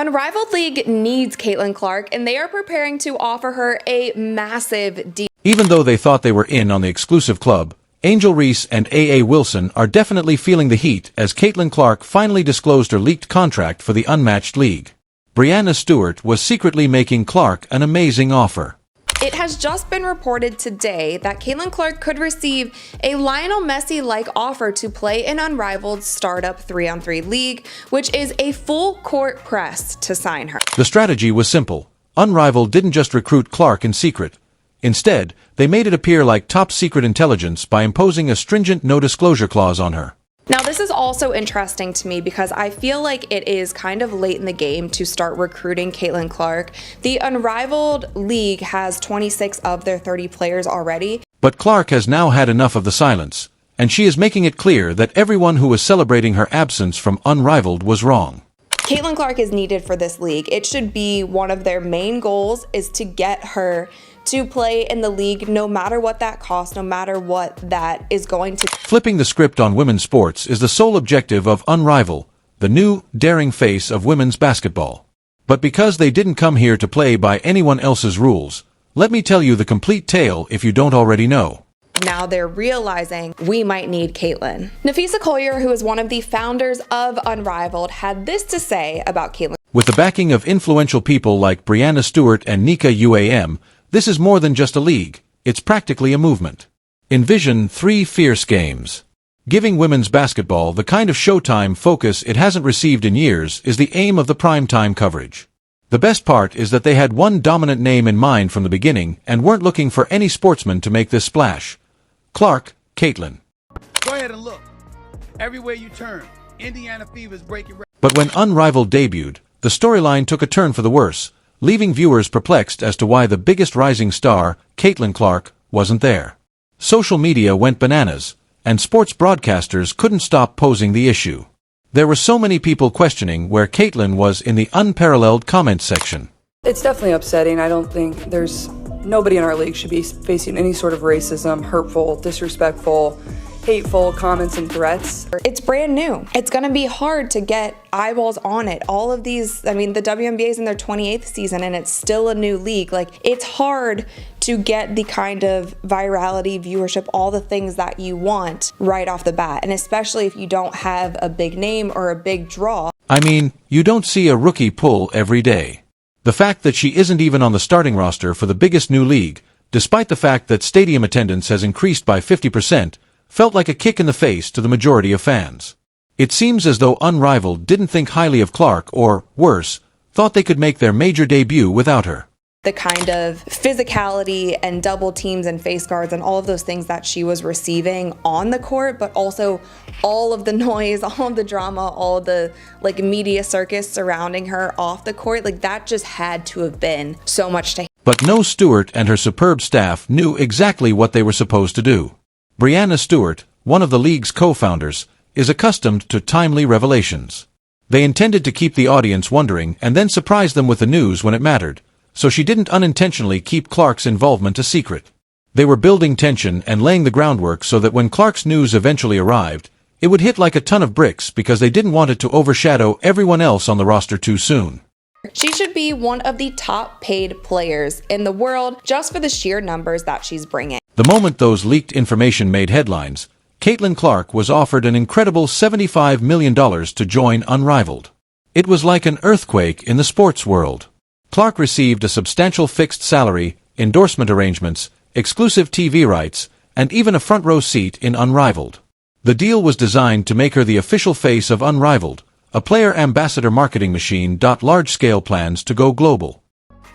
Unrivaled League needs Caitlin Clark, and they are preparing to offer her a massive deal. Even though they thought they were in on the exclusive club, Angel Reese and A.A. Wilson are definitely feeling the heat as Caitlin Clark finally disclosed her leaked contract for the unmatched league. Breanna Stewart was secretly making Clark an amazing offer. It has just been reported today that Caitlin Clark could receive a Lionel Messi-like offer to play in Unrivaled startup 3-on-3 league, which is a full court press to sign her. The strategy was simple. Unrivaled didn't just recruit Clark in secret. Instead, they made it appear like top-secret intelligence by imposing a stringent no-disclosure clause on her. Now, this is also interesting to me because I feel like it is kind of late in the game to start recruiting Caitlin Clark. The Unrivaled League has 26 of their 30 players already. But Clark has now had enough of the silence, and she is making it clear that everyone who was celebrating her absence from Unrivaled was wrong. Caitlin Clark is needed for this league. It should be one of their main goals is to get her to play in the league no matter what that costs, no matter what that is going to. Flipping the script on women's sports is the sole objective of Unrivaled, the new, daring face of women's basketball. But because they didn't come here to play by anyone else's rules, let me tell you the complete tale if you don't already know. Now they're realizing we might need Caitlin. Nafisa Collier, who is one of the founders of Unrivaled, had this to say about Caitlin. With the backing of influential people like Breanna Stewart and Nika UAM, this is more than just a league, it's practically a movement. Envision 3 fierce games. Giving women's basketball the kind of showtime focus it hasn't received in years is the aim of the primetime coverage. The best part is that they had one dominant name in mind from the beginning and weren't looking for any sportsman to make this splash. Clark, Caitlin. Go ahead and look. Everywhere you turn, Indiana Fever's breaking. But when Unrivaled debuted, the storyline took a turn for the worse, leaving viewers perplexed as to why the biggest rising star, Caitlin Clark, wasn't there. Social media went bananas, and sports broadcasters couldn't stop posing the issue. There were so many people questioning where Caitlin was in the unparalleled comment section. It's definitely upsetting. I don't think nobody in our league should be facing any sort of racism, hurtful, disrespectful, hateful comments and threats. It's brand new. It's going to be hard to get eyeballs on it. All of these, the WNBA is in their 28th season and it's still a new league. Like, it's hard to get the kind of virality, viewership, all the things that you want right off the bat. And especially if you don't have a big name or a big draw. I mean, you don't see a rookie pull every day. The fact that she isn't even on the starting roster for the biggest new league, despite the fact that stadium attendance has increased by 50%, felt like a kick in the face to the majority of fans. It seems as though Unrivaled didn't think highly of Clark or, worse, thought they could make their major debut without her. The kind of physicality and double teams and face guards and all of those things that she was receiving on the court, but also all of the noise, all of the drama, all the media circus surrounding her off the court, that just had to have been so much to. But no, Stewart and her superb staff knew exactly what they were supposed to do. Breanna Stewart, one of the league's co-founders, is accustomed to timely revelations. They intended to keep the audience wondering and then surprise them with the news when it mattered, so she didn't unintentionally keep Clark's involvement a secret. They were building tension and laying the groundwork so that when Clark's news eventually arrived, it would hit like a ton of bricks because they didn't want it to overshadow everyone else on the roster too soon. She should be one of the top paid players in the world just for the sheer numbers that she's bringing. The moment those leaked information made headlines, Caitlin Clark was offered an incredible $75 million to join Unrivaled. It was like an earthquake in the sports world. Clark received a substantial fixed salary, endorsement arrangements, exclusive TV rights, and even a front-row seat in Unrivaled. The deal was designed to make her the official face of Unrivaled, a player ambassador marketing machine. Large-scale plans to go global.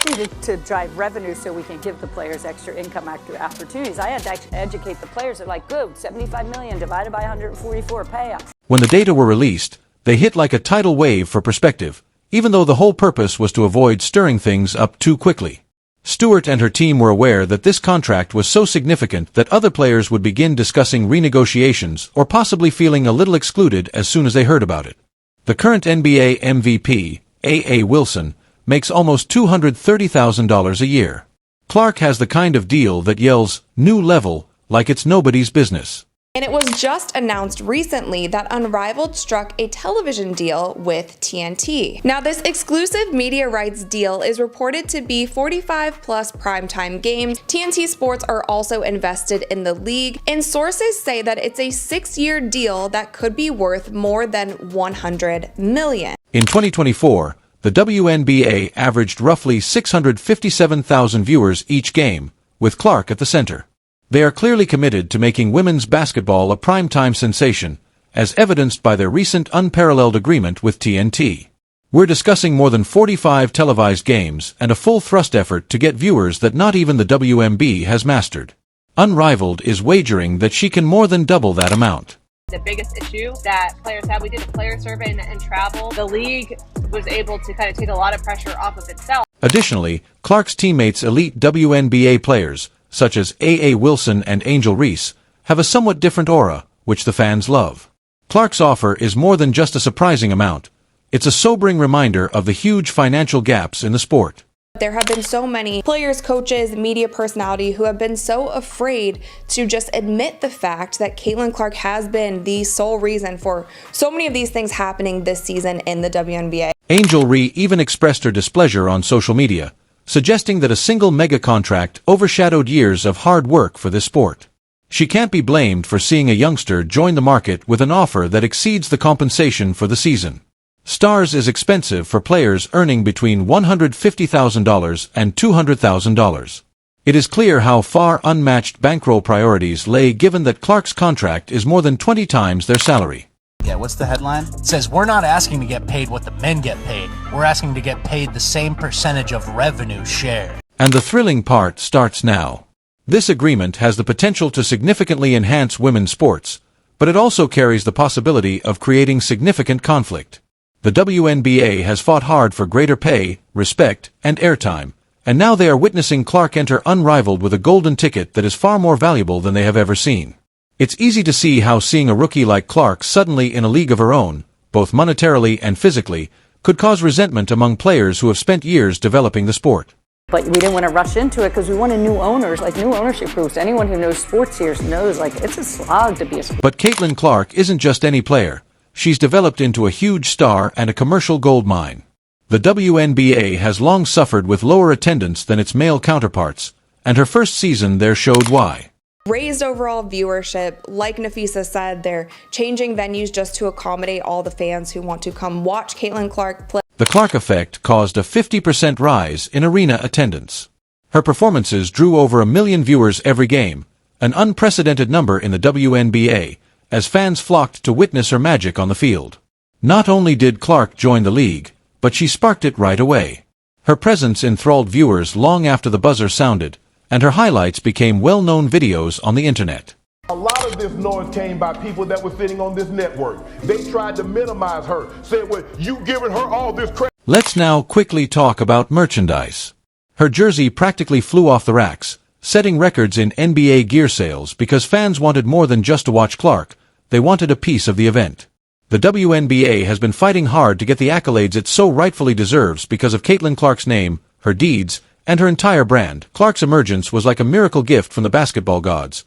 Needed to drive revenue so we can give the players extra income opportunities. I had to actually educate the players. They're like, good, 75 million divided by 144 payouts. When the data were released, they hit like a tidal wave for perspective, even though the whole purpose was to avoid stirring things up too quickly. Stewart and her team were aware that this contract was so significant that other players would begin discussing renegotiations or possibly feeling a little excluded as soon as they heard about it. The current NBA MVP, A.A. Wilson, makes almost $230,000 a year. Clark has the kind of deal that yells, new level, like it's nobody's business. And it was just announced recently that Unrivaled struck a television deal with TNT. Now, this exclusive media rights deal is reported to be 45 plus primetime games. TNT Sports are also invested in the league, and sources say that it's a 6-year deal that could be worth more than $100 million. In 2024, the WNBA averaged roughly 657,000 viewers each game, with Clark at the center. They are clearly committed to making women's basketball a primetime sensation, as evidenced by their recent unparalleled agreement with TNT. We're discussing more than 45 televised games and a full thrust effort to get viewers that not even the WNBA has mastered. Unrivaled is wagering that she can more than double that amount. The biggest issue that players have, we did a player survey and travel. The league was able to kind of take a lot of pressure off of itself. Additionally, Clark's teammates, elite WNBA players, such as A.A. Wilson and Angel Reese, have a somewhat different aura, which the fans love. Clark's offer is more than just a surprising amount. It's a sobering reminder of the huge financial gaps in the sport. There have been so many players, coaches, media personality who have been so afraid to just admit the fact that Caitlin Clark has been the sole reason for so many of these things happening this season in the WNBA. Angel Reese even expressed her displeasure on social media, suggesting that a single mega contract overshadowed years of hard work for this sport. She can't be blamed for seeing a youngster join the market with an offer that exceeds the compensation for the season. STUNS is expensive for players earning between $150,000 and $200,000. It is clear how far unmatched bankroll priorities lay, given that Clark's contract is more than 20 times their salary. Yeah, what's the headline? It says, we're not asking to get paid what the men get paid. We're asking to get paid the same percentage of revenue share. And the thrilling part starts now. This agreement has the potential to significantly enhance women's sports, but it also carries the possibility of creating significant conflict. The WNBA has fought hard for greater pay, respect, and airtime, and now they are witnessing Clark enter Unrivaled with a golden ticket that is far more valuable than they have ever seen. It's easy to see how seeing a rookie like Clark suddenly in a league of her own, both monetarily and physically, could cause resentment among players who have spent years developing the sport. But we didn't want to rush into it because we wanted new owners, like new ownership groups. Anyone who knows sports here knows, like, it's a slog to be a sport. But Caitlin Clark isn't just any player. She's developed into a huge star and a commercial goldmine. The WNBA has long suffered with lower attendance than its male counterparts, and her first season there showed why. Raised overall viewership, like Nafisa said, they're changing venues just to accommodate all the fans who want to come watch Caitlin Clark play. The Clark effect caused a 50% rise in arena attendance. Her performances drew over 1 million viewers every game, an unprecedented number in the WNBA, as fans flocked to witness her magic on the field. Not only did Clark join the league, but she sparked it right away. Her presence enthralled viewers long after the buzzer sounded, and her highlights became well-known videos on the internet. A lot of this noise came by people that were sitting on this network. They tried to minimize her, saying, well, you giving her all this credit. Let's now quickly talk about merchandise. Her jersey practically flew off the racks, setting records in NBA gear sales because fans wanted more than just to watch Clark. They wanted a piece of the event. The WNBA has been fighting hard to get the accolades it so rightfully deserves because of Caitlin Clark's name, her deeds, and her entire brand. Clark's emergence was like a miracle gift from the basketball gods.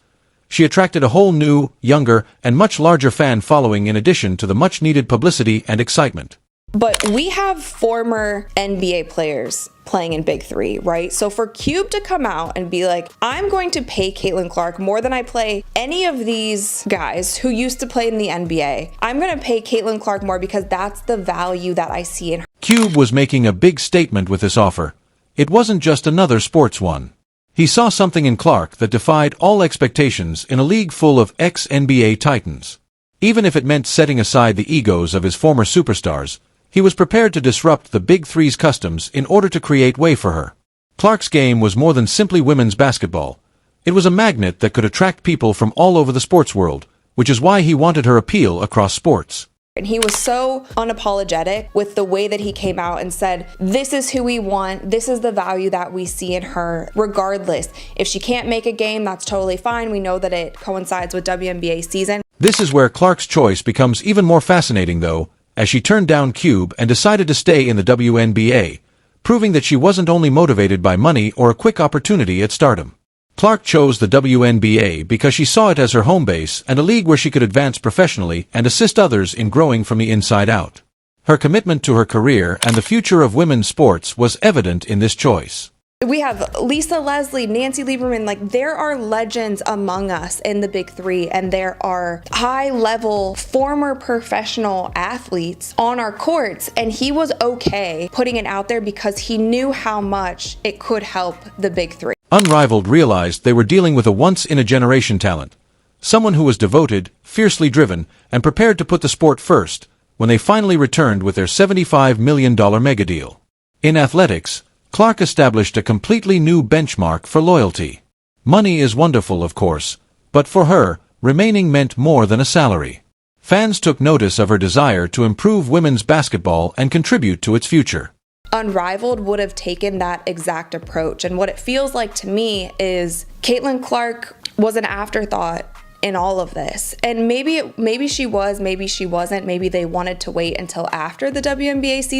She attracted a whole new, younger, and much larger fan following in addition to the much-needed publicity and excitement. But we have former NBA players playing in Big Three, right? So for Cube to come out and be like, I'm going to pay Caitlin Clark more than I pay any of these guys who used to play in the NBA. I'm going to pay Caitlin Clark more because that's the value that I see in her. Cube was making a big statement with this offer. It wasn't just another sports one. He saw something in Clark that defied all expectations in a league full of ex-NBA titans. Even if it meant setting aside the egos of his former superstars, he was prepared to disrupt the Big Three's customs in order to create way for her. Clark's game was more than simply women's basketball. It was a magnet that could attract people from all over the sports world, which is why he wanted her appeal across sports. And he was so unapologetic with the way that he came out and said, this is who we want, this is the value that we see in her, regardless. If she can't make a game, that's totally fine. We know that it coincides with WNBA season. This is where Clark's choice becomes even more fascinating, though, as she turned down Cube and decided to stay in the WNBA, proving that she wasn't only motivated by money or a quick opportunity at stardom. Clark chose the WNBA because she saw it as her home base and a league where she could advance professionally and assist others in growing from the inside out. Her commitment to her career and the future of women's sports was evident in this choice. We have Lisa Leslie, Nancy Lieberman, like there are legends among us in the Big Three, and there are high-level former professional athletes on our courts, and he was okay putting it out there because he knew how much it could help the Big Three. Unrivaled realized they were dealing with a once-in-a-generation talent, someone who was devoted, fiercely driven, and prepared to put the sport first when they finally returned with their $75 million mega deal. In athletics, Clark established a completely new benchmark for loyalty. Money is wonderful, of course, but for her, remaining meant more than a salary. Fans took notice of her desire to improve women's basketball and contribute to its future. Unrivaled would have taken that exact approach, and what it feels like to me is Caitlin Clark was an afterthought in all of this. And maybe she was, maybe she wasn't, maybe they wanted to wait until after the WNBA season.